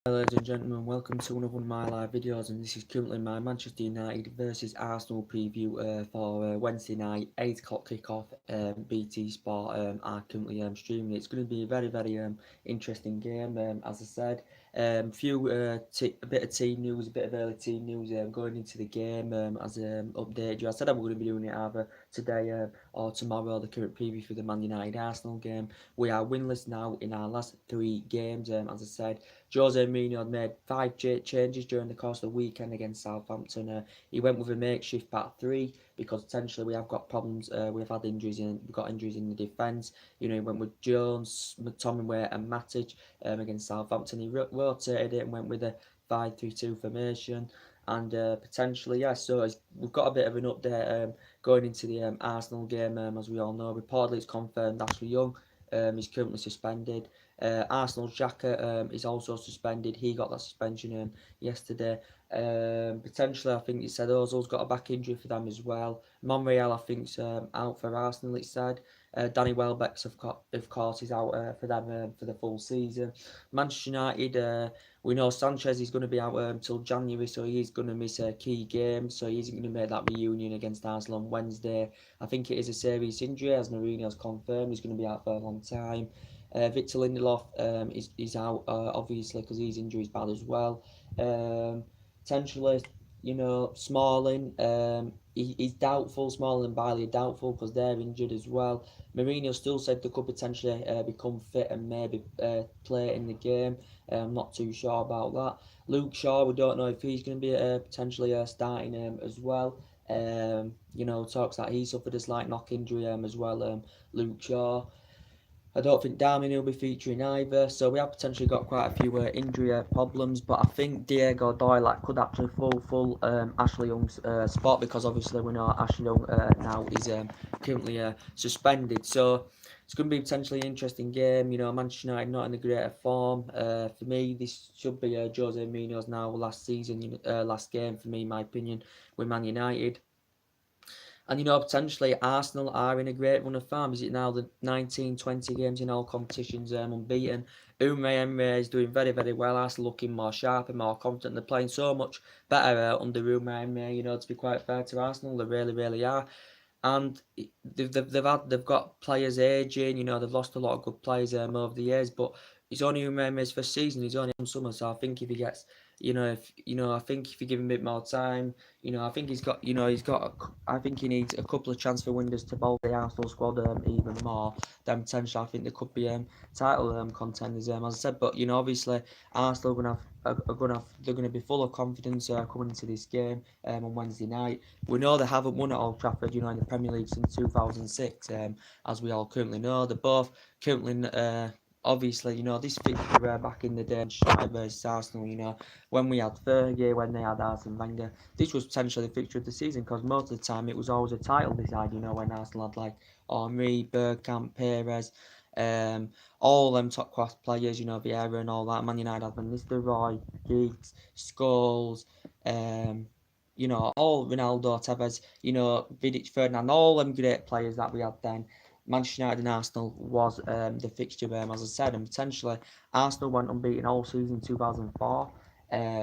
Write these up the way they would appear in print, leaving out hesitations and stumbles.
Ladies and gentlemen, welcome to another one of my live videos, and this is currently my Manchester United versus Arsenal preview for Wednesday night, 8 o'clock kickoff. BT Sport are currently streaming. It's going to be a very interesting game. As I said, a bit of team news, a bit of early team news going into the game. As update you, I said I was going to be doing it either today or tomorrow. The current preview for the Man United Arsenal game. We are winless now in our last 3 games. As I said, Jose Mourinho had made 5 changes during the course of the weekend against Southampton. He went with a makeshift back 3 because potentially we have got problems. We've got injuries in the defence. He went with Jones, McTominay and Matic against Southampton. He rotated it and went with a 5-3-2 formation. And potentially, yeah, so we've got a bit of an update going into the Arsenal game. As we all know, reportedly it's confirmed Ashley Young is currently suspended. Arsenal's Xhaka is also suspended. He got that suspension yesterday. Potentially, I think he said Ozil's got a back injury for them as well. Monreal, I think, is out for Arsenal, it said. Danny Welbeck's, of course, is out for them for the full season. Manchester United, we know Sanchez is going to be out until January, so he's going to miss a key game. So he isn't going to make that reunion against Arsenal on Wednesday. I think it is a serious injury, as Mourinho's confirmed. He's going to be out for a long time. Victor Lindelof is out, obviously, because his injury is bad as well. Potentially, Smalling, he's doubtful. Smalling and Bailey are doubtful because they're injured as well. Mourinho still said they could potentially become fit and maybe play in the game. I'm not too sure about that. Luke Shaw, we don't know if he's going to be potentially starting as well. Talks that he suffered a slight knock injury as well. Luke Shaw. I don't think Darmian will be featuring either, so we have potentially got quite a few injury problems. But I think Diego Doyle could actually full Ashley Young's spot, because obviously we know Ashley Young now is currently suspended. So it's going to be potentially an interesting game. Manchester United not in the greater form. For me, this should be Jose Mourinho's now last game for me, in my opinion, with Man United. And potentially Arsenal are in a great run of form. Is it now the 19-20 games in all competitions unbeaten? Unai Emery is doing very well. Arsenal looking more sharp and more confident. They're playing so much better under Unai Emery. To be quite fair to Arsenal, they really are. And they've got players aging. They've lost a lot of good players over the years, but it's only Unai Emery's first season. He's only on summer, so I think if he gets, I think if you give him a bit more time, I think I think he needs a couple of transfer windows to bolster the Arsenal squad even more. Then potentially, I think there could be title contenders. As I said, but obviously Arsenal they're going to be full of confidence coming into this game on Wednesday night. We know they haven't won at Old Trafford, in the Premier League since 2006, as we all currently know. They're both currently. Obviously, this fixture back in the day, United versus Arsenal, when we had Fergie, when they had Arsene Wenger, this was potentially the fixture of the season, because most of the time it was always a title decide, when Arsenal had like Henry, Bergkamp, Perez, all them top class players, Vieira and all that. Man United had Van Nistelrooy, Giggs, Scholes, all Ronaldo, Tevez, Vidic, Ferdinand, all them great players that we had then. Manchester United and Arsenal was the fixture, as I said, and potentially Arsenal went unbeaten all season 2004.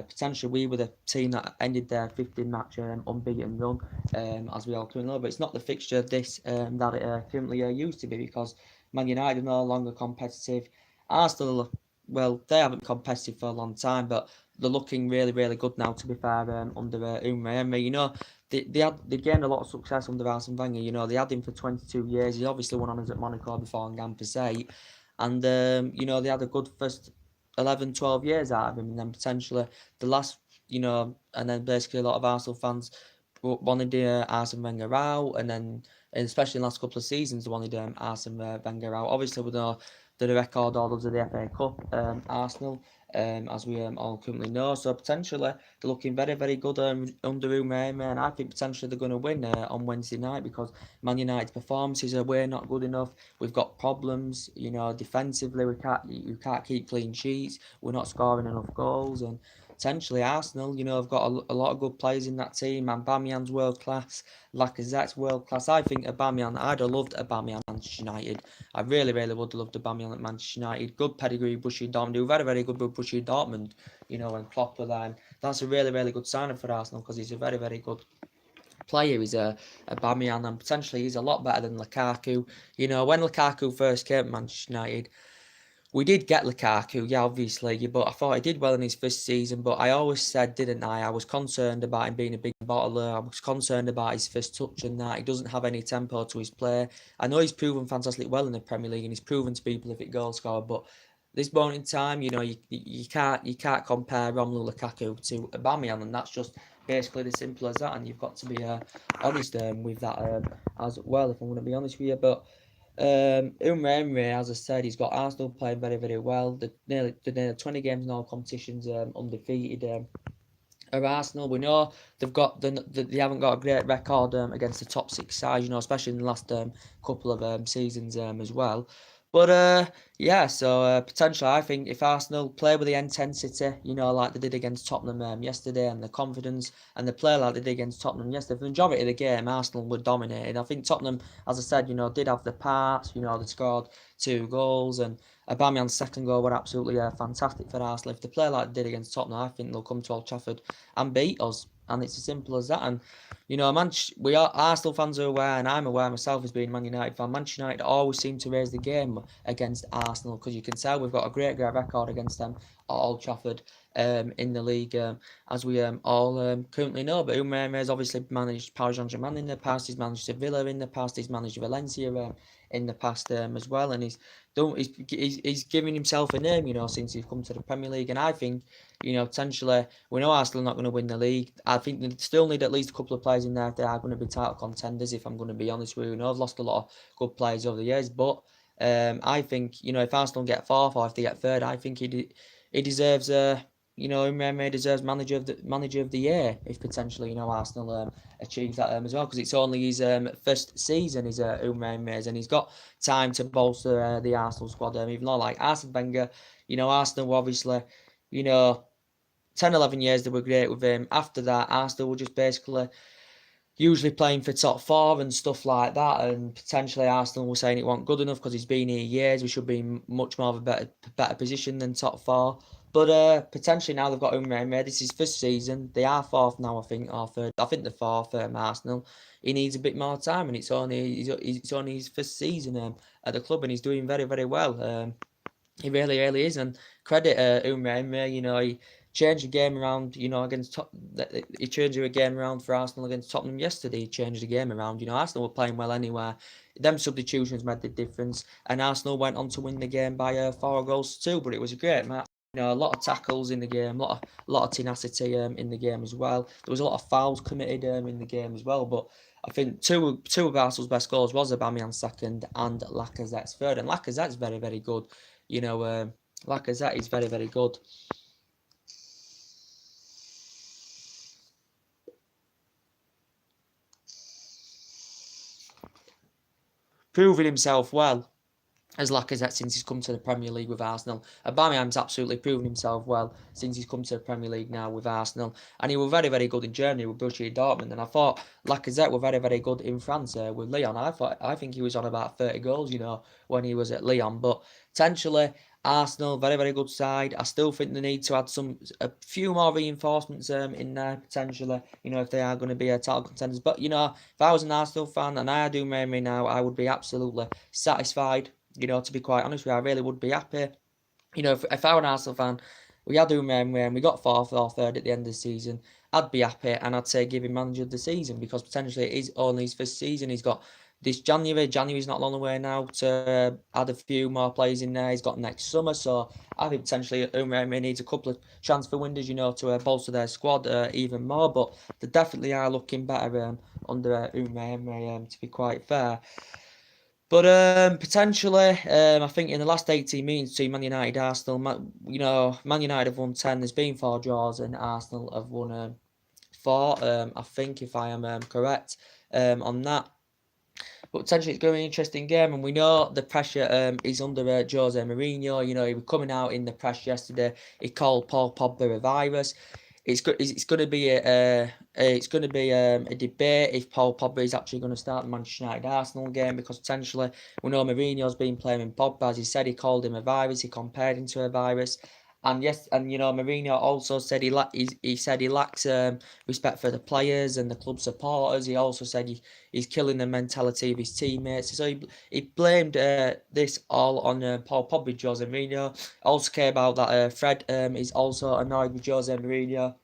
Potentially we were the team that ended their 15-match unbeaten run, as we all currently know. But it's not the fixture this that it currently used to be, because Man United are no longer competitive. Arsenal, well, they haven't been competitive for a long time, but they're looking really good now, to be fair, under Unai Emery. They gained a lot of success under Arsene Wenger. They had him for 22 years. He obviously won honours at Monaco before and Gampus 8. And, they had a good first 11, 12 years out of him. And then potentially the last, and then basically a lot of Arsenal fans wanted Arsene Wenger out. And then, especially in the last couple of seasons, they wanted Arsene Wenger out. Obviously, with the record holders of the FA Cup, Arsenal, as we all currently know. So potentially they're looking very good under Unai Emery, and I think potentially they're going to win on Wednesday night, because Man United's performances are way not good enough. We've got problems, defensively. You can't keep clean sheets. We're not scoring enough goals, and potentially Arsenal, have got a lot of good players in that team. And Aubameyang's world class, Lacazette's world class. I think Aubameyang, I'd have loved Aubameyang at Manchester United. I really would have loved Aubameyang at Manchester United. Good pedigree, Bushy Dom, do very good with Borussia Dortmund, you know, when Klopp were there. And that's a really, really good signing for Arsenal because he's a very, very good player. He's a Aubameyang, and potentially he's a lot better than Lukaku. You know, when Lukaku first came to Manchester United, we did get Lukaku, yeah, obviously, but I thought he did well in his first season. But I always said, didn't I was concerned about him being a big bottler. I was concerned about his first touch and that. He doesn't have any tempo to his play. I know he's proven fantastically well in the Premier League and he's proven to be a prolific goal scorer, but this moment in time, you know, you can't compare Romelu Lukaku to Aubameyang, and that's just basically as simple as that. And you've got to be honest with that as well, if I'm going to be honest with you. But Emre, as I said, he's got Arsenal playing very, very well. They're nearly 20 games in all competitions, undefeated. At Arsenal, we know they haven't got a great record against the top six sides, you know, especially in the last couple of seasons as well. But yeah, so potentially, I think if Arsenal play with the intensity, you know, like they did against Tottenham yesterday, and the confidence, and the play like they did against Tottenham yesterday, for the majority of the game, Arsenal were dominating. I think Tottenham, as I said, you know, did have the parts, you know, they scored 2 goals, and Aubameyang's second goal were absolutely fantastic for Arsenal. If they play like they did against Tottenham, I think they'll come to Old Trafford and beat us. And it's as simple as that. And, you know, we are Arsenal fans are aware, and I'm aware myself as being a Man United fan. Manchester United always seem to raise the game against Arsenal because you can tell we've got a great record against them at Old Trafford in the league, as we all currently know. But Unai has obviously managed Paris Saint-Germain in the past. He's managed Sevilla in the past. He's managed Valencia in the past as well. And he's giving himself a name, you know, since he's come to the Premier League. And I think, you know, potentially, we know Arsenal are not going to win the league. I think they still need at least a couple of players in there if they are going to be title contenders, if I'm going to be honest with you. We know I've lost a lot of good players over the years, but I think, you know, if Arsenal get fourth or if they get third, I think he deserves you know, Umreme deserves manager of the year if potentially, you know, Arsenal achieves that as well, because it's only his first season is Umreme's, and he's got time to bolster the Arsenal squad. Even though, like Arsene Wenger, you know, Arsenal were obviously, you know, 10, 11 years they were great with him. After that, Arsenal were just basically usually playing for top 4 and stuff like that, and potentially Arsenal were saying it wasn't good enough because he's been here years. We should be in much more of a better position than top 4. But potentially now they've got Umreme. This is his first season. They are 4th now, I think, or 3rd. I think they're 4th, Arsenal. He needs a bit more time, and it's only his first season at the club, and he's doing very, very well. He really, really is, and credit Umreme. You know, he changed the game around. You know, he changed the game around for Arsenal against Tottenham yesterday. He changed the game around. You know, Arsenal were playing well anyway. Them substitutions made the difference, and Arsenal went on to win the game by 4 goals to 2. But it was a great match. You know, a lot of tackles in the game, a lot of tenacity in the game as well. There was a lot of fouls committed in the game as well. But I think two of Arsenal's best goals was Aubameyang's second and Lacazette's third. And Lacazette's very, very good. You know, Lacazette is very, very good. Proving himself well as Lacazette since he's come to the Premier League with Arsenal. Aubameyang's absolutely proven himself well since he's come to the Premier League now with Arsenal. And he was very, very good in Germany with Borussia Dortmund. And I thought Lacazette were very, very good in France with Lyon. I think he was on about 30 goals, you know, when he was at Lyon. But potentially Arsenal, very, very good side. I still think they need to add a few more reinforcements in there, potentially, you know, if they are going to be title contenders. But, you know, if I was an Arsenal fan, and I do mainly now, I would be absolutely satisfied. You know, to be quite honest with you, I really would be happy. You know, if I were an Arsenal fan, we had and we got 4th or 3rd at the end of the season, I'd be happy, and I'd say give him manager of the season, because potentially it is only his first season. He's got this January's not long away now to add a few more players in there. He's got next summer, so I think potentially Umreme needs a couple of transfer windows, you know, to bolster their squad even more. But they definitely are looking better under Umreme, to be quite fair. But potentially, I think in the last 18 meetings between Man United and Arsenal, you know, Man United have won 10. There's been 4 draws, and Arsenal have won 4. I think, if I am correct on that. But potentially it's going to be an interesting game, and we know the pressure is under Jose Mourinho. You know, he was coming out in the press yesterday. He called Paul Pogba a virus. It's going to be a debate if Paul Pogba is actually going to start the Manchester United Arsenal game, because potentially we know Mourinho's been playing Pogba. As he said, he called him a virus. He compared him to a virus. And yes, and Mourinho also said he said he lacks respect for the players and the club supporters. He also said he's killing the mentality of his teammates. So he blamed this all on Paul Pogba, Jose Mourinho. Also came about that Fred is also annoyed with Jose Mourinho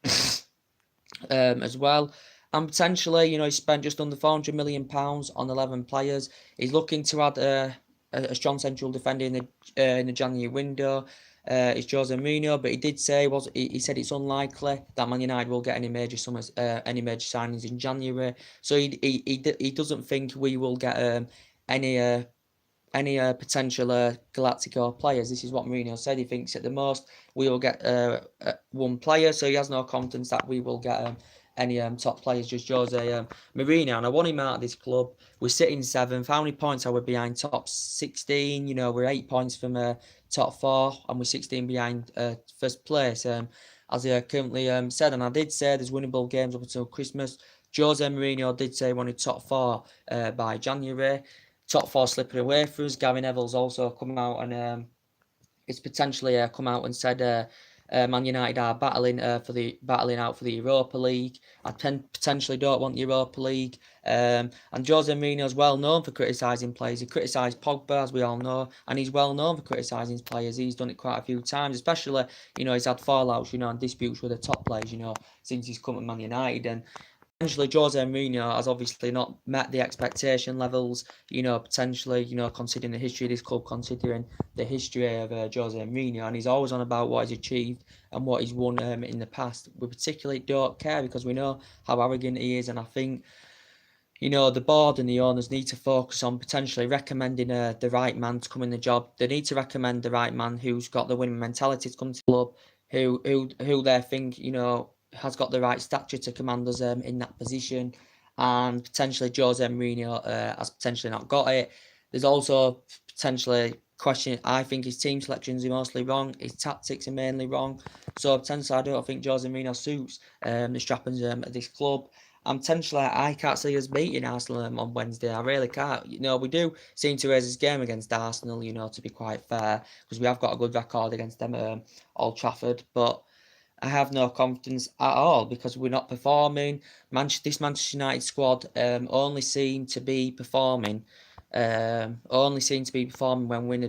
as well. And potentially, he spent just under £400 million on 11 players. He's looking to add a strong central defender in the January window. It's Jose Mourinho, but he did say he said it's unlikely that Man United will get any major signings in January. So he doesn't think we will get any potential Galactico players. This is what Mourinho said. He thinks at the most we will get one player, so he has no confidence that we will get any top players, just Jose Mourinho. And I want him out of this club. We're sitting 7th. How many points are we behind top 16? We're 8 points from top 4, and we're 16 behind first place. As I currently said, and I did say there's winnable games up until Christmas. Jose Mourinho did say he wanted top 4 by January. Top 4 slipping away for us. Gary Neville's also come out and it's potentially come out and said Man United are battling out for the Europa League. I potentially don't want the Europa League. And Jose Mourinho is well known for criticising players. He criticised Pogba, as we all know, and he's well known for criticising players. He's done it quite a few times, especially he's had fallouts, and disputes with the top players, since he's come to Man United. And potentially Jose Mourinho has obviously not met the expectation levels, potentially, considering the history of this club, considering the history of Jose Mourinho, and he's always on about what he's achieved and what he's won in the past. We particularly don't care because we know how arrogant he is, and I think, the board and the owners need to focus on potentially recommending the right man to come in the job. They need to recommend the right man who's got the winning mentality to come to the club, who they think, has got the right stature to command us in that position, and potentially Jose Mourinho has potentially not got it. There's also potentially question. I think his team selections are mostly wrong. His tactics are mainly wrong. So potentially, I don't think Jose Mourinho suits the strappings at this club. And potentially, I can't see us beating Arsenal on Wednesday. I really can't. We do seem to raise this game against Arsenal, to be quite fair, because we have got a good record against them at Old Trafford, but I have no confidence at all because we're not performing. This Manchester United squad only seem to be performing. When we're in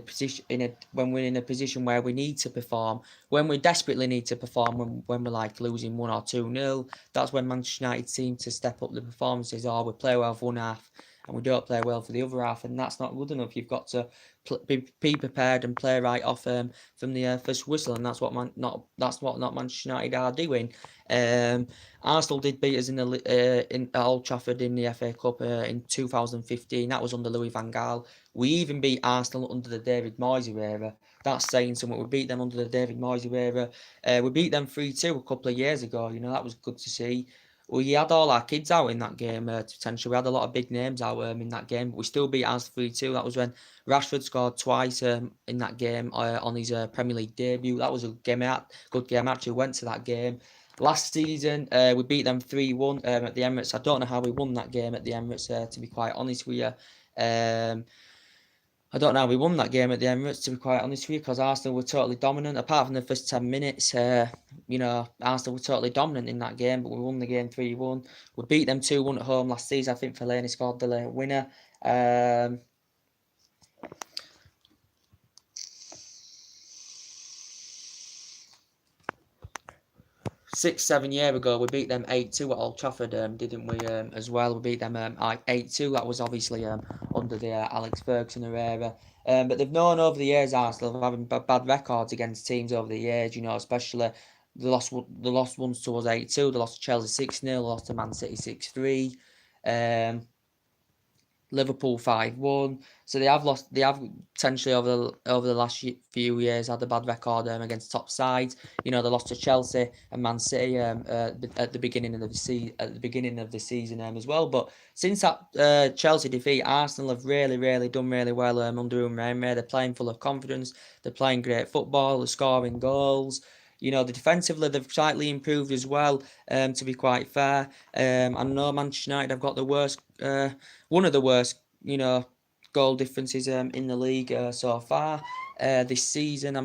a position where we need to perform, when we desperately need to perform, when we're like losing 1 or 2-0. That's when Manchester United seem to step up the performances, or we play well for one half and we don't play well for the other half, and that's not good enough. You've got to be prepared and play right off from the first whistle, and that's what not Manchester United are doing. Arsenal did beat us in Old Trafford in the FA Cup in 2015. That was under Louis van Gaal. We even beat Arsenal under the David Moyes era. That's saying something. We beat them under the David Moyes era. We beat them 3-2 a couple of years ago. That was good to see. We had all our kids out in that game, potentially. We had a lot of big names out in that game, but we still beat Arsenal 3-2. That was when Rashford scored twice in that game on his Premier League debut. That was a good game. I actually went to that game. Last season, we beat them 3-1 at the Emirates. I don't know how we won that game at the Emirates, to be quite honest with you. I don't know how we won that game at the Emirates, to be quite honest with you, because Arsenal were totally dominant. Apart from the first 10 minutes, Arsenal were totally dominant in that game, but we won the game 3-1. We beat them 2-1 at home last season. I think Fellaini scored the late winner. 6-7 years ago, we beat them 8-2 at Old Trafford, didn't we, as well? We beat them 8-2. That was obviously under the Alex Ferguson era. But they've known over the years, Arsenal, of having bad records against teams over the years, especially the lost ones to us 8-2, they lost to Chelsea 6-0, lost to Man City 6-3. Liverpool 5-1. So they have potentially over the last few years had a bad record against top sides. They lost to Chelsea and Man City at the beginning of the season as well. But since that Chelsea defeat, Arsenal have really done really well under Unai Emery. They're playing full of confidence. They're playing great football. They're scoring goals. The defensively they've slightly improved as well. To be quite fair, I know Manchester United have got the worst, one of the worst, goal differences in the league so far this season.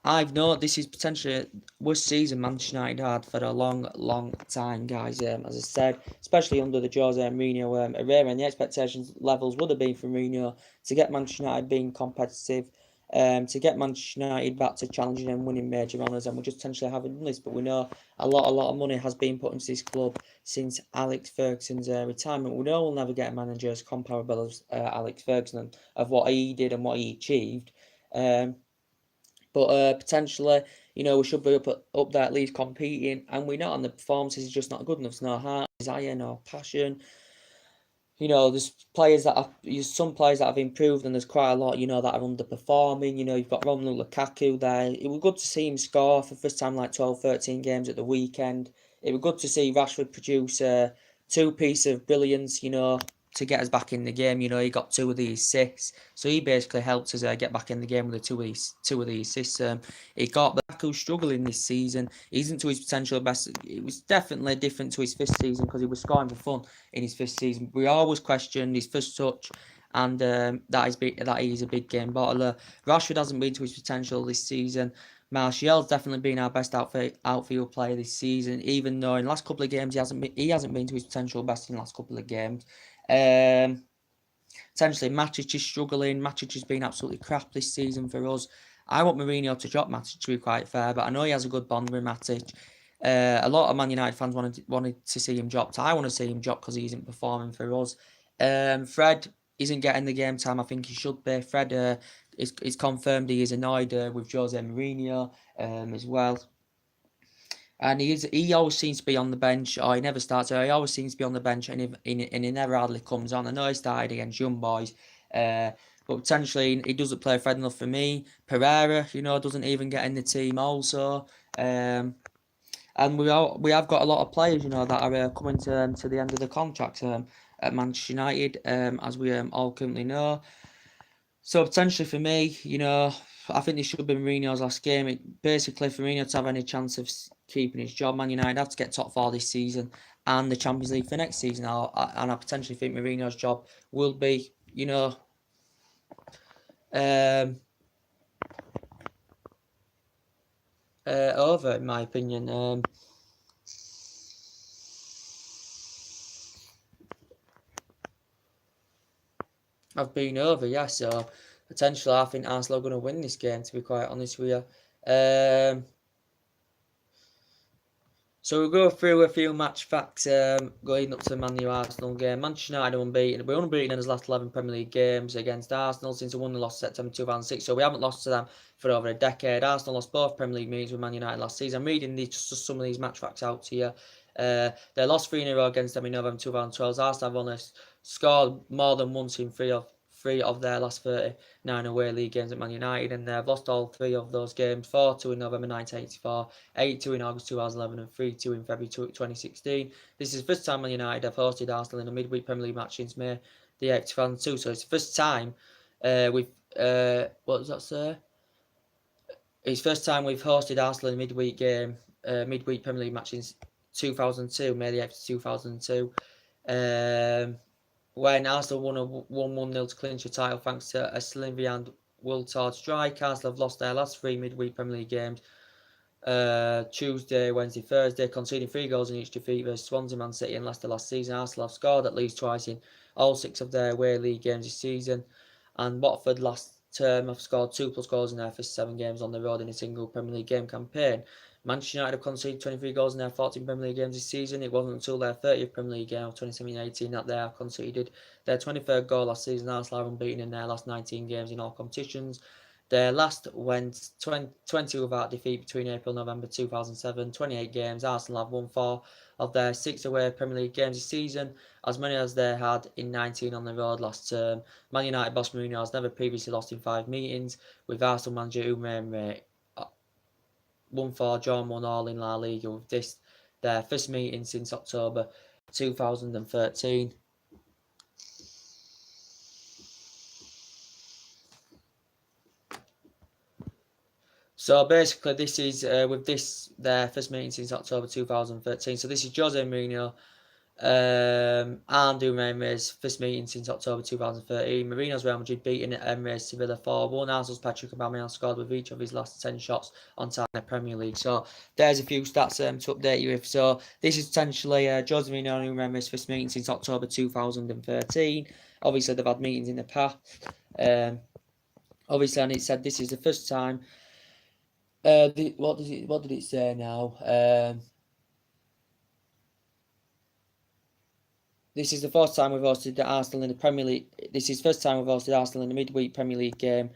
I've known this is potentially worst season Manchester United had for a long time, guys. As I said, especially under the Jose Mourinho era, and the expectations levels would have been for Mourinho to get Manchester United being competitive, to get Manchester United back to challenging and winning major honours, and we just potentially haven't done this. But we know a lot of money has been put into this club since Alex Ferguson's retirement. We know we'll never get a manager as comparable as Alex Ferguson of what he did and what he achieved. But potentially, we should be up there at least competing, and we're not. And the performances are just not good enough. There's no heart, desire, no passion. There's some players that have improved, and there's quite a lot, that are underperforming. You've got Romelu Lukaku there. It was good to see him score for the first time like 12, 13 games at the weekend. It was good to see Rashford produce two pieces of brilliance, to get us back in the game. He got 2 of the assists, so he basically helped us get back in the game with the two of the assists. He got Lukaku struggling this season. He isn't to his potential best. It was definitely different to his first season because he was scoring for fun in his first season. We always questioned his first touch, and that is a big game bottler. Rashford hasn't been to his potential this season. Martial's definitely been our best outfield player this season, even though in the last couple of games he hasn't been to his potential best in the last couple of games. Potentially Matic is struggling. Matic has been absolutely crap this season for us. I want Mourinho to drop Matic, to be quite fair, but I know he has a good bond with Matic. A lot of Man United fans wanted to see him dropped. I want to see him dropped because he isn't performing for us. Fred isn't getting the game time I think he should be. Fred is confirmed he is annoyed with Jose Mourinho as well. And he always seems to be on the bench, or he never starts. He always seems to be on the bench, and he never hardly comes on. I know he started against young boys, but potentially he doesn't play Fred enough for me. Pereira, doesn't even get in the team also. And we have got a lot of players, that are coming to the end of the contract at Manchester United, as we all currently know. So potentially for me, I think this should be Mourinho's last game. Basically, for Mourinho to have any chance of keeping his job, Man United have to get top 4 this season and the Champions League for next season. And I potentially think Mourinho's job will be, over, in my opinion. I've been over, yeah, so potentially I think Arsenal are going to win this game, to be quite honest with you. So we'll go through a few match facts going up to the Man U Arsenal game. Manchester United are unbeaten. We're unbeaten in his last 11 Premier League games against Arsenal since we won and lost September 2006. So we haven't lost to them for over a decade. Arsenal lost both Premier League meetings with Man United last season. I'm reading just some of these match facts out to you. They lost 3 in a row against them in November 2012. Arsenal have only scored more than once in three of their last 39 away league games at Man United, and they've lost all 3 of those games: 4-2 in November 1984, 8-2 in August 2011, and 3-2 in February 2016. This is the first time Man United have hosted Arsenal in a midweek Premier League match since May the 8th, 2002. So it's the first time we've what does that say? It's the first time we've hosted Arsenal in a midweek game, midweek Premier League match since 2002, May the 8th, 2002. When Arsenal won 1-0 to clinch the title thanks to a Sylvain Wiltord strike. Arsenal have lost their last 3 midweek Premier League games. Tuesday, Wednesday, Thursday, conceding 3 goals in each defeat versus Swansea, Man City and Leicester last season. Arsenal have scored at least twice in all 6 of their away league games this season. And Watford last term have scored 2+ goals in their first 7 games on the road in a single Premier League game campaign. Manchester United have conceded 23 goals in their 14 Premier League games this season. It wasn't until their 30th Premier League game of 2017-18 that they have conceded their 23rd goal last season. Arsenal have unbeaten in their last 19 games in all competitions. Their last went 20 without defeat between April and November 2007. 28 games. Arsenal have won 4 of their 6 away Premier League games this season, as many as they had in 19 on the road last term. Man United boss Mourinho has never previously lost in 5 meetings, with Arsenal manager Umar 1-4, drawn 1 all in La Liga, with this their first meeting since October 2013. So basically, this is with this their first meeting since October 2013. So this is Jose Mourinho And do Emirates first meeting since October 2013. Mourinho's Real Madrid beating Emirates Sevilla 4-1. Arsenal's Patrick Aubameyang scored with each of his last 10 shots on target in the Premier League. So there's a few stats to update you with. So this is potentially Jose Mourinho and Emirates first meeting since October 2013. Obviously they've had meetings in the past. Obviously, and it said this is the first time. What did it say now? This is the first time we've hosted the Arsenal in the Premier League. This is the first time we've hosted Arsenal in the midweek Premier League game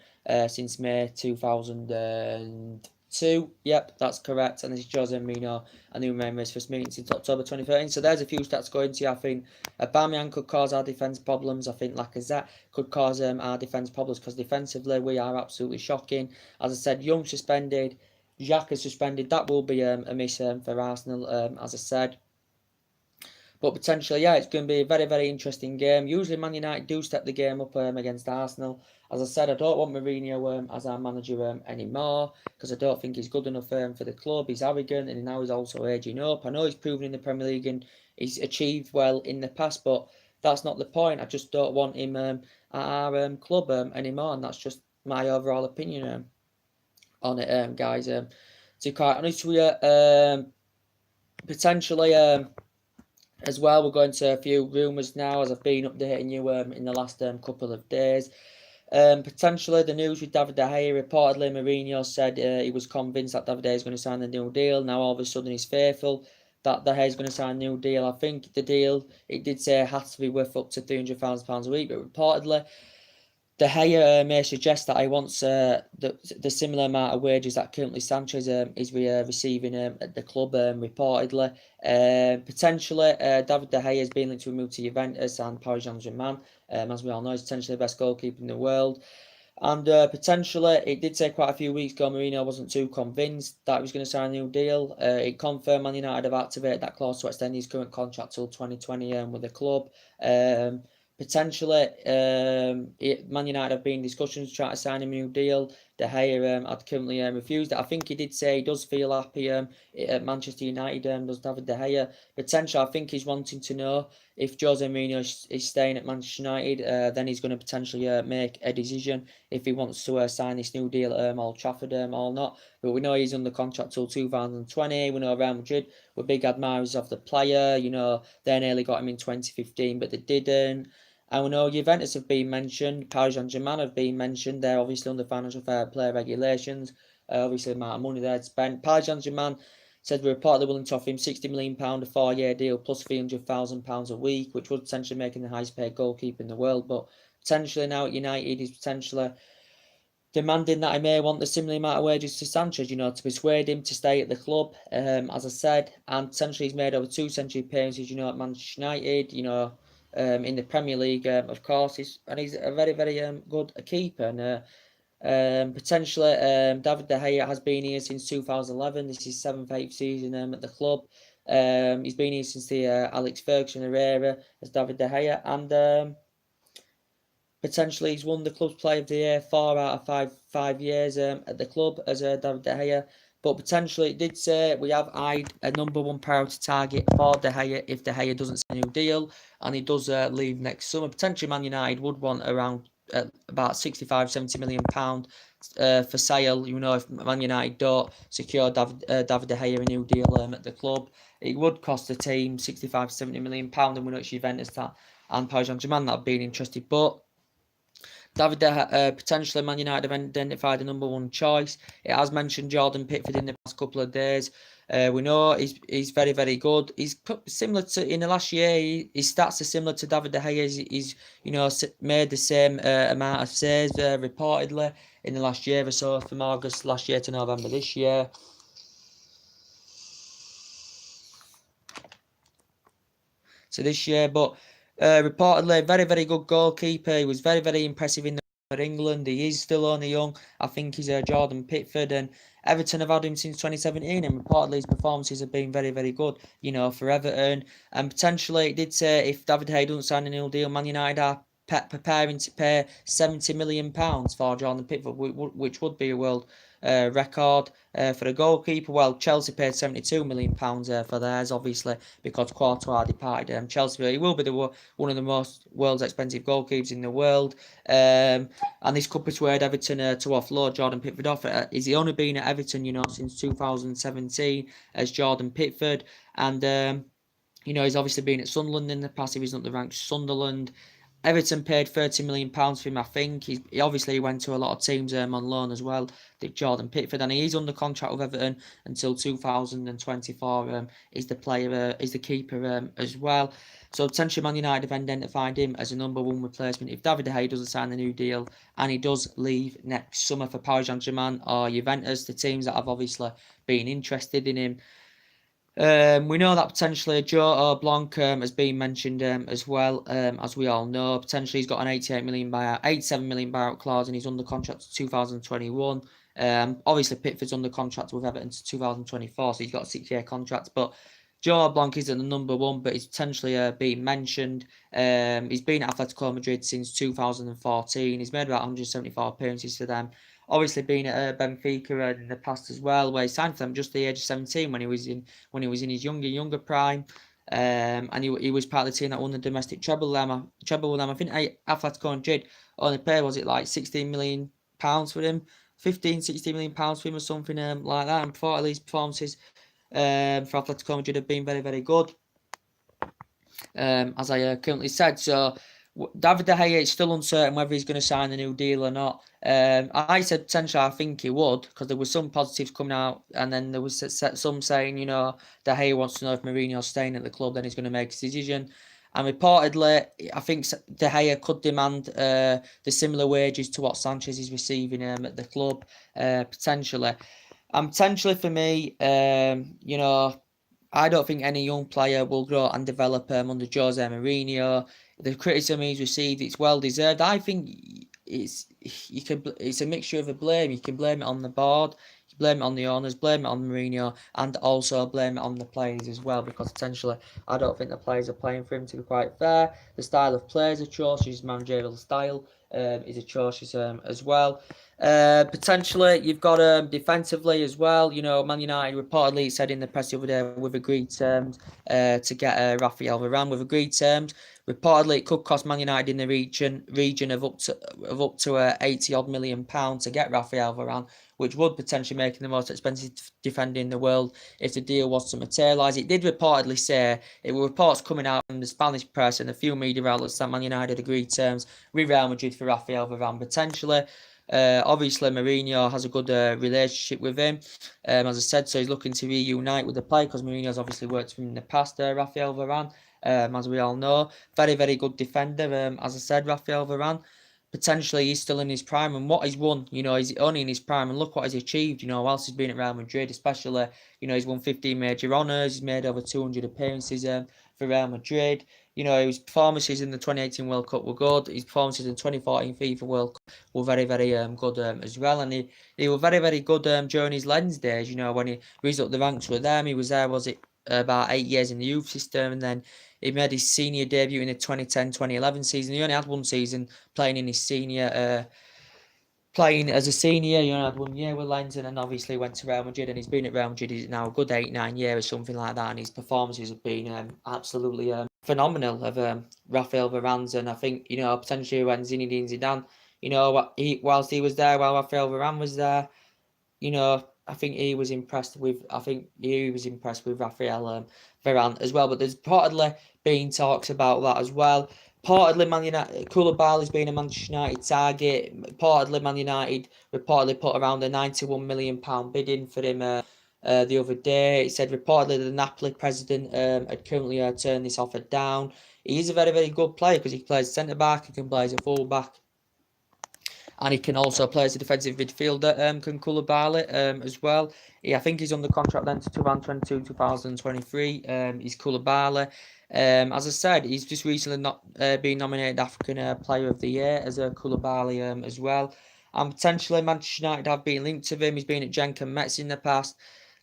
since May 2002. Yep, that's correct. And this is Jose Mourinho and Unai Emery's first meeting since October 2013. So there's a few stats going to you. I think Aubameyang could cause our defence problems. I think Lacazette could cause our defence problems because defensively we are absolutely shocking. As I said, Young suspended, Xhaka suspended. That will be a miss for Arsenal, as I said. But potentially, yeah, it's going to be a very, very interesting game. Usually Man United do step the game up against Arsenal. As I said, I don't want Mourinho as our manager anymore because I don't think he's good enough for the club. He's arrogant and now he's also aging up. I know he's proven in the Premier League and he's achieved well in the past, but that's not the point. I just don't want him at our club anymore, and that's just my overall opinion on it, guys. To be quite honest with you, potentially... as well, we're going to a few rumours now, as I've been updating you in the last couple of days. Potentially, the news with David De Gea, reportedly Mourinho said he was convinced that David De Gea is going to sign the new deal. Now, all of a sudden, he's fearful that De Gea is going to sign a new deal. I think the deal, it did say it has to be worth up to £300,000 a week, but reportedly, De Gea may suggest that he wants the similar amount of wages that currently Sanchez is receiving at the club, reportedly. Potentially, David De Gea has been linked to a move to Juventus and Paris Saint-Germain. As we all know, he's potentially the best goalkeeper in the world. And potentially, it did say quite a few weeks ago, Mourinho wasn't too convinced that he was going to sign a new deal. It confirmed Man United have activated that clause to extend his current contract till 2020 with the club. Potentially, Man United have been in discussions trying to sign a new deal. De Gea had currently refused it. I think he did say he does feel happy at Manchester United, does David De Gea. Potentially, I think he's wanting to know if Jose Mourinho is staying at Manchester United, then he's going to potentially make a decision if he wants to sign this new deal at Old Trafford or not. But we know he's under contract till 2020. We know Real Madrid were big admirers of the player. You know, they nearly got him in 2015, but they didn't. And we know Juventus have been mentioned, Paris Saint-Germain have been mentioned. They're obviously under financial fair play regulations. Obviously, the amount of money they'd spent. Paris Saint-Germain said we're reportedly willing to offer him £60 million, a 4-year deal, plus £300,000 a week, which would potentially make him the highest paid goalkeeper in the world. But potentially now at United, he's potentially demanding that he may want the similar amount of wages to Sanchez, you know, to persuade him to stay at the club, as I said. And potentially he's made over 2 century appearances, you know, at Manchester United, you know, in the Premier League, of course. He's a very, very good keeper. And potentially, David De Gea has been here since 2011. This is his 7th, 8th season at the club. He's been here since the Alex Ferguson era as David De Gea. And potentially, he's won the club's Player of the Year 4 out of 5 years at the club as David De Gea. But potentially, it did say we have eyed a #1 priority target for De Gea if De Gea doesn't sign a new deal and he does leave next summer. Potentially, Man United would want around about £65-70 million for sale. You know, if Man United don't secure David De Gea a new deal at the club, it would cost the team £65-70 million, and we know it's Juventus and Paris Saint-Germain that have been interested. But David De Gea, potentially Man United have identified a #1 choice. It has mentioned Jordan Pickford in the past couple of days. We know he's very, very good. He's similar to, in the last year, his stats are similar to David De Gea. He's you know, made the same amount of saves reportedly in the last year or so, from August last year to November this year. So this year, but reportedly very, very good goalkeeper. He was very, very impressive in for England. He is still only young. I think he's Jordan Pickford, and Everton have had him since 2017, and reportedly his performances have been very, very good, you know, for Everton. And potentially, it did say if David Hay doesn't sign a new deal, Man United are preparing to pay £70 million for Jordan Pickford, which would be a world record for the goalkeeper. Well, Chelsea paid £72 million for theirs, obviously, because Courtois departed Chelsea. He will be one of the world's expensive goalkeepers in the world. And this could persuade Everton to offload Jordan Pickford off. He's only been at Everton, since 2017 as Jordan Pickford. And he's obviously been at Sunderland in the past. If he's not the ranked Sunderland. Everton paid £30 million for him, I think. He obviously went to a lot of teams on loan as well, did Jordan Pickford, and he's under contract with Everton until 2024. Is the keeper as well. So potentially Man United have identified him as a number one replacement. If David De Gea doesn't sign the new deal and he does leave next summer for Paris Saint-Germain or Juventus, the teams that have obviously been interested in him. We know that potentially Joe Blanc has been mentioned as well, as we all know. Potentially he's got an 87 million buyout clause, and he's under contract to 2021. Obviously Pickford's under contract with Everton to 2024, so he's got a 6-year contract. But Joe Blanc isn't the number one, but he's potentially being mentioned. He's been at Atletico Madrid since 2014. He's made about 174 appearances for them. Obviously been at Benfica in the past as well, where he signed for them just at the age of 17 when he was in his younger prime. And he was part of the team that won the domestic treble with them. I think Atletico Madrid only paid, was it like £16 million for him? 16 million pounds for him or something like that. And before, at least performances for Atletico Madrid have been very, very good, as I currently said. So David De Gea is still uncertain whether he's going to sign the new deal or not. I said potentially I think he would, because there were some positives coming out, and then there was some saying, De Gea wants to know if Mourinho's staying at the club, then he's going to make his decision. And reportedly, I think De Gea could demand the similar wages to what Sanchez is receiving at the club, potentially. And potentially for me, I don't think any young player will grow and develop under Jose Mourinho. The criticism he's received, it's well deserved. I think it's a mixture of a blame. You can blame it on the board, you can blame it on the owners, blame it on Mourinho, and also blame it on the players as well, because potentially I don't think the players are playing for him, to be quite fair. The style of play is atrocious. His managerial style is atrocious as well. Potentially, you've got defensively as well. Man United reportedly said in the press the other day we've agreed terms to get Rafael Varane. We've agreed terms. Reportedly, it could cost Man United in the region of up to 80 odd million pounds to get Rafael Varane, which would potentially make him the most expensive defender in the world if the deal was to materialise. It did reportedly say, it were reports coming out from the Spanish press and a few media outlets that Man United agreed terms with Real Madrid for Rafael Varane potentially. Obviously, Mourinho has a good relationship with him, as I said, so he's looking to reunite with the player, because Mourinho's obviously worked with him in the past, Rafael Varane, as we all know. Very, very good defender, as I said, Rafael Varane. Potentially, he's still in his prime, and what he's won, he's only in his prime, and look what he's achieved, whilst he's been at Real Madrid, especially, he's won 15 major honours, he's made over 200 appearances for Real Madrid. His performances in the 2018 World Cup were good. His performances in the 2014 FIFA World Cup were very, very good as well. And he was very, very good during his Lens days. When he raised up the ranks with them, he was there, about 8 years in the youth system, and then he made his senior debut in the 2010-2011 season. He only had one season playing in his senior. Playing as a senior, had 1 year with Lens, and then obviously went to Real Madrid, and he's been at Real Madrid now a good 8-9 years, something like that, and his performances have been absolutely phenomenal of Rafael Varane's. And I think, potentially when Zinedine Zidane, whilst he was there, while Rafael Varane was there, I think he was impressed with Rafael Varane as well. But there's reportedly been talks about that as well. Reportedly, Man United, Koulibaly's been a Manchester United target. Reportedly, Man United put around a £91 million bid in for him the other day. It said reportedly the Napoli president had currently turned this offer down. He is a very, very good player, because he plays centre-back, he can play as a full-back, and he can also play as a defensive midfielder, can Koulibaly as well. I think he's under contract then to 2022-2023. He's Koulibaly. As I said, he's just recently been nominated African Player of the Year as a Koulibaly as well. And potentially Manchester United have been linked to him. He's been at Genk and Metz in the past.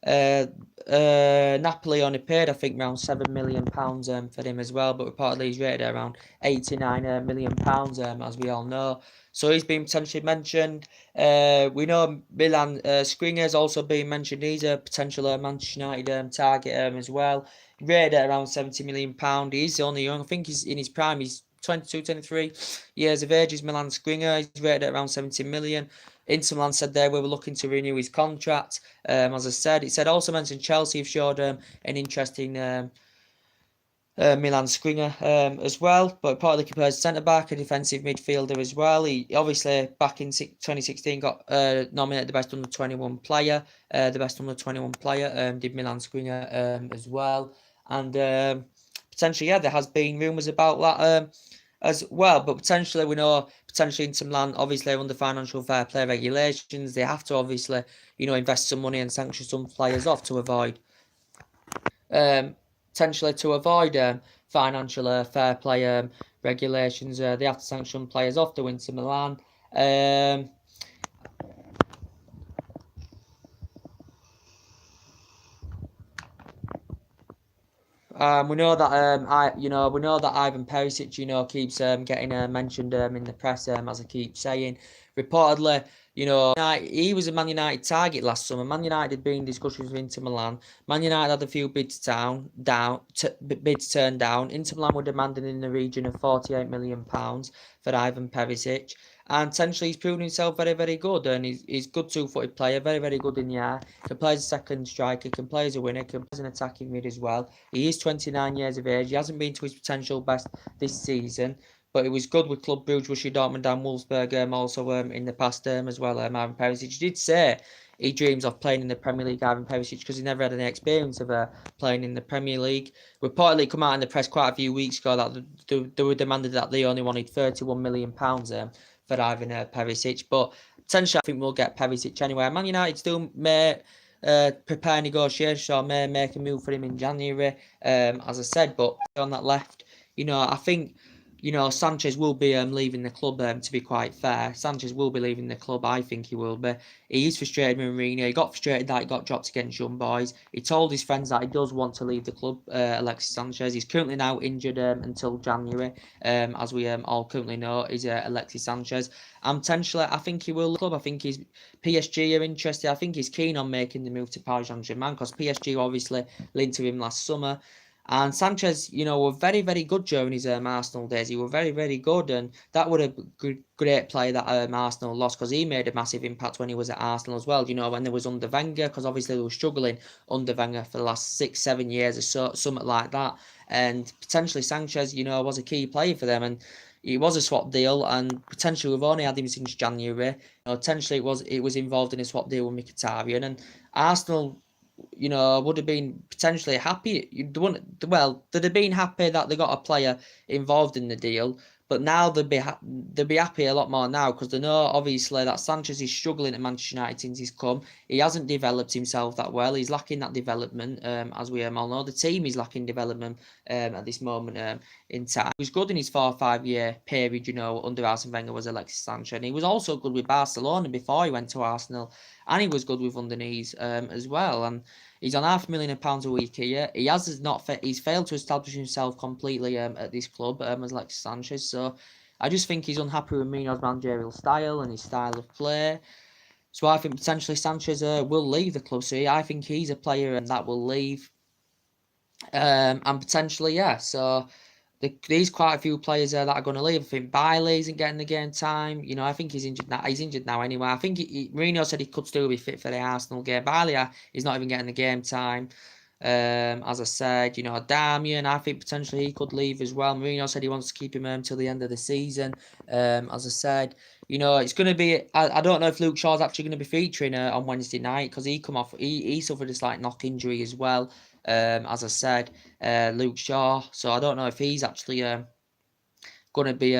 Napoli only paid, I think, around £7 million for him as well, but reportedly he's rated at around £89 million, as we all know. So he's been potentially mentioned. We know Milan Skriniar's also been mentioned. He's a potential Manchester United target as well. Rated at around £70 million. He's only young. I think he's in his prime. He's 22, 23 years of age. He's Milan Skriniar. He's rated at around 70 million. Inter Milan said we were looking to renew his contract. As I said, it said also mentioned Chelsea have showed an interest in Milan Skriniar as well, but partly compared centre back, a defensive midfielder as well. He obviously back in 2016 got nominated the best under 21 player, did Milan Skriniar as well, and potentially there has been rumours about that as well, but potentially we know Inter Milan obviously under financial fair play regulations they have to obviously invest some money and sanction some players off to avoid financial fair play regulations. They have to sanction players off to Inter Milan. We know that Ivan Perisic keeps getting mentioned in the press as I keep saying. Reportedly, he was a Man United target last summer. Man United had been in discussions with Inter Milan. Man United had a few bids turned down. Inter Milan were demanding in the region of £48 million for Ivan Perisic. And potentially he's proven himself very, very good. And he's good two-footed player, very, very good in the air. Can play as a second striker, can play as a winner, can play as an attacking mid as well. He is 29 years of age. He hasn't been to his potential best this season. But it was good with Club Brugge, Borussia Dortmund and Wolfsburg also in the past as well. Ivan Perisic did say he dreams of playing in the Premier League, Ivan Perisic, because he never had any experience of playing in the Premier League. Reportedly come out in the press quite a few weeks ago that they were demanded that they only wanted £31 million for Ivan Perisic, but potentially I think we'll get Perisic anyway. Man United still may prepare negotiations or may make a move for him in January, as I said, but on that left, I think Sanchez will be leaving the club, to be quite fair. Sanchez will be leaving the club, I think he will be. He is frustrated with Mourinho. He got frustrated that he got dropped against Young Boys. He told his friends that he does want to leave the club, Alexis Sanchez. He's currently now injured until January, as we all currently know, is Alexis Sanchez. And potentially, I think he will leave the club. I think PSG are interested. I think he's keen on making the move to Paris Saint-Germain because PSG obviously linked to him last summer. And Sanchez, were very, very good during his Arsenal days. He were very, very good, and that would have been a great player that Arsenal lost because he made a massive impact when he was at Arsenal as well. When they was under Wenger, because obviously they were struggling under Wenger for the last 6-7 years or so, something like that. And potentially Sanchez, was a key player for them, and it was a swap deal, and potentially we've only had him since January. Potentially it was involved in a swap deal with Mkhitaryan, and Arsenal would have been potentially happy. They'd have been happy that they got a player involved in the deal, but now they'd be happy a lot more now because they know obviously that Sanchez is struggling at Manchester United since he's come. He hasn't developed himself that well. He's lacking that development, as we all know. The team is lacking development at this moment in time. He was good in his 4 or 5 year period, under Arsene Wenger was Alexis Sanchez. And he was also good with Barcelona before he went to Arsenal. And he was good with underneath as well. And he's on £500,000 a week here. He's failed to establish himself completely at this club as Alexis Sanchez. So I just think he's unhappy with Mourinho's managerial style and his style of play. So I think potentially Sanchez will leave the club. So I think he's a player that will leave. And potentially, so there's quite a few players there that are going to leave. I think Bailey isn't getting the game time. I think he's injured now. He's injured now anyway. I think Mourinho said he could still be fit for the Arsenal game. Bailey is not even getting the game time. As I said, Damian, I think potentially he could leave as well. Mourinho said he wants to keep him till the end of the season. As I said, it's going to be. I don't know if Luke Shaw's actually going to be featuring on Wednesday night because he suffered a slight knock injury as well. As I said, Luke Shaw. So I don't know if he's actually going to be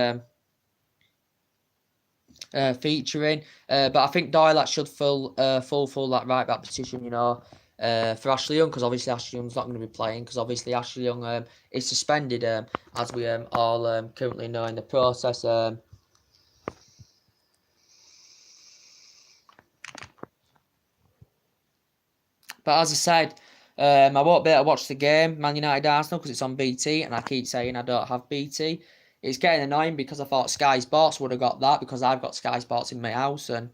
featuring. But I think Doyle should fulfill that right back position, for Ashley Young, because obviously Ashley Young's not going to be playing, because obviously Ashley Young is suspended, as we all currently know in the process. But as I said, I won't be able to watch the game, Man United Arsenal, because it's on BT, and I keep saying I don't have BT. It's getting annoying because I thought Sky Sports would have got that, because I've got Sky Sports in my house, and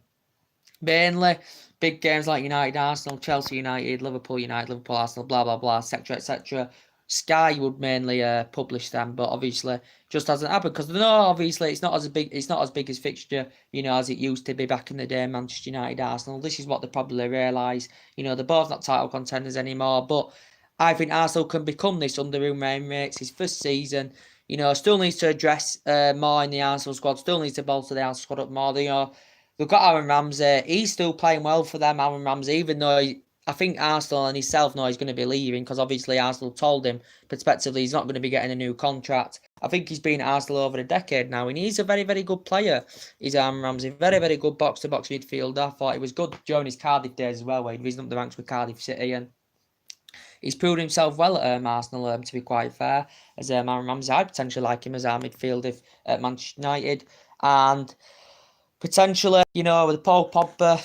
mainly big games like United Arsenal, Chelsea United, Liverpool United, Liverpool Arsenal, blah blah blah, etc. etc. Sky would mainly publish them, but obviously just hasn't happened because no, obviously it's not as big as fixture, as it used to be back in the day. Manchester United, Arsenal. This is what they probably realise. They're both not title contenders anymore, but I think Arsenal can become this under Unai Emery. It's his first season. Still needs to address more in the Arsenal squad. Still needs to bolster the Arsenal squad up more. They've got Aaron Ramsey. He's still playing well for them, Aaron Ramsey, even though I think Arsenal and himself know he's going to be leaving because obviously Arsenal told him prospectively he's not going to be getting a new contract. I think he's been at Arsenal over a decade now, and he's a very, very good player. He's Aaron Ramsey, very, very good box-to-box midfielder. I thought he was good during his Cardiff days as well, where he'd risen up the ranks with Cardiff City, and he's proved himself well at Arsenal, to be quite fair, as Aaron Ramsey. I'd potentially like him as our midfielder at Manchester United, and potentially, with Paul Pogba,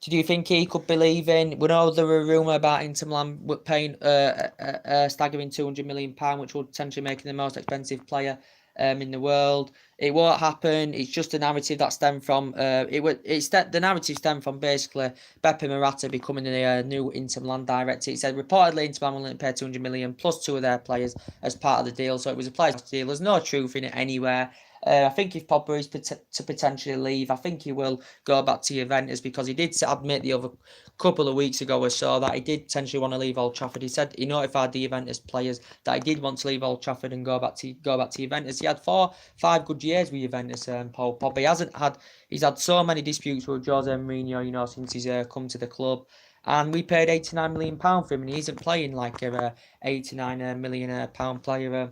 do you think he could be leaving? We know there were a rumour about Inter Milan paying a staggering £200 million, which would potentially make him the most expensive player in the world. It won't happen. It's just a narrative that stemmed from the narrative stemmed from basically Beppe Marotta becoming the new Inter Milan director. It said reportedly Inter Milan will pay £200 million plus 2 of their players as part of the deal. So it was a players' deal. There's no truth in it anywhere. I think if Pogba is to potentially leave, I think he will go back to Juventus, because he did admit the other couple of weeks ago or so that he did potentially want to leave Old Trafford. He said he notified the Juventus players that he did want to leave Old Trafford and go back to Juventus. He had 4-5 good years with Juventus, Paul Pogba. He's had so many disputes with Jose Mourinho, since he's come to the club. And we paid £89 million for him, and he isn't playing like a £89 million player,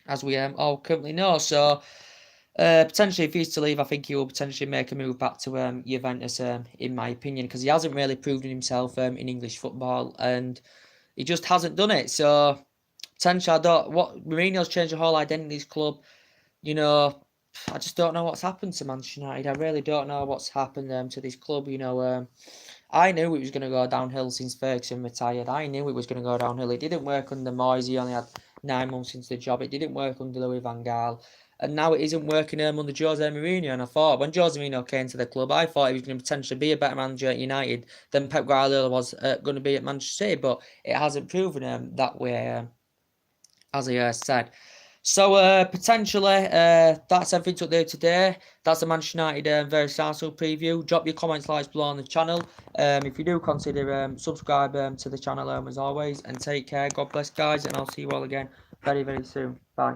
as we all currently know. So potentially, if he's to leave, I think he will potentially make a move back to Juventus, in my opinion, because he hasn't really proven himself in English football, and he just hasn't done it. So potentially, Mourinho's changed the whole identity of his club. I just don't know what's happened to Manchester United. I really don't know what's happened to this club. I knew it was going to go downhill since Ferguson retired. I knew it was going to go downhill. It didn't work under Moyes. He only had 9 months into the job. It didn't work under Louis van Gaal. And now it isn't working under Jose Mourinho. And I thought, when Jose Mourinho came to the club, I thought he was going to potentially be a better manager at United than Pep Guardiola was going to be at Manchester City. But it hasn't proven that way, as I said. So, potentially, that's everything to do today. That's the Manchester United vs Arsenal preview. Drop your comments, likes below on the channel. If you do, consider subscribe to the channel as always. And take care. God bless, guys. And I'll see you all again very, very soon. Bye.